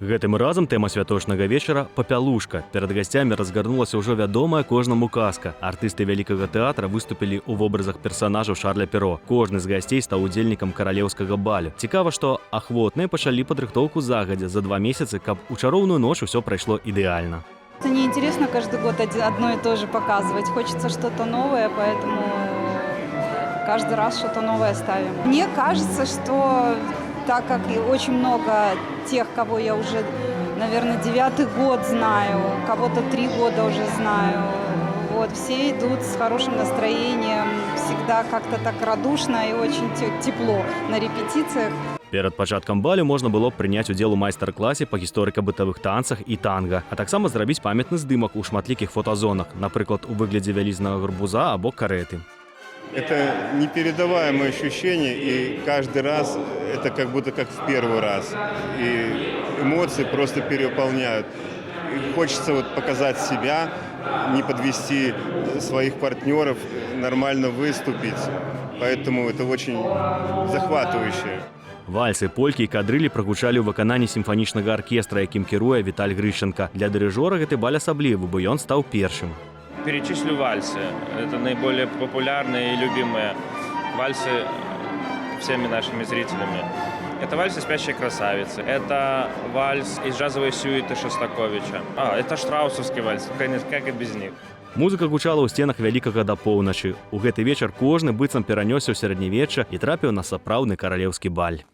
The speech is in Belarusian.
Гэтым разам тэма святочнага вечара папялушка. Перад гасцямі разгарнулася ўжо вядомая кожнаму казка. Артысты вялікага тэатра выступілі ў вобразах персанажаў Шарля Перо. Кожны з гасцей стаў удзельнікам каралеўскага балю. Цікава, што ахвотныя пачалі падрыхтоўку загадзя за 2 месяцы, каб у чароўную ноч усё прайшло ідэальна. Это неинтересно каждый год одно и то же показывать. Хочется что-то новое, поэтому каждый раз что-то новое ставим. Мне кажется, что так как и очень много тех, кого я уже, наверное, 9-й год знаю, кого-то 3 года уже знаю, вот, все идут с хорошим настроением, всегда как-то так радушно и очень тепло на репетициях. Перад пачаткам балю можна было б прыняць удзел у майстар-класе па гісторыка-бытавых танцах і танга, а таксама зрабіць памятны здымак у шматлікіх фотазонах, напрыклад, у выглядзе вялізнага гарбуза або кареты. Это непередаваемое ощущение, и каждый раз это как будто как в первый раз. И эмоции просто переполняют. И хочется вот показать себя, не подвести своих партнеров, нормально выступить. Поэтому это очень захватывающе. Вальсы, полькі і кадрылі прагучалі ў выкананні сімфанічнага аркестра, якім кіруе Віталь Грышченка. Для дырыжора гэты баль асаблівы, бо ён стаў першым. Перечислю вальсы. Это наиболее популярные и любимые вальсы всеми нашими зрителями. Это вальсы «Спящая красавица». Это вальс из джазовой сюиты Шостаковича. Это штраусовский вальс, конечно, как и без них. Музыка гучала ў сценах вялікага да поўначы. У гэты вечар кожны быццам перанёсся ў сярэднявечча і трапіў на сапраўдны каралеўскі баль.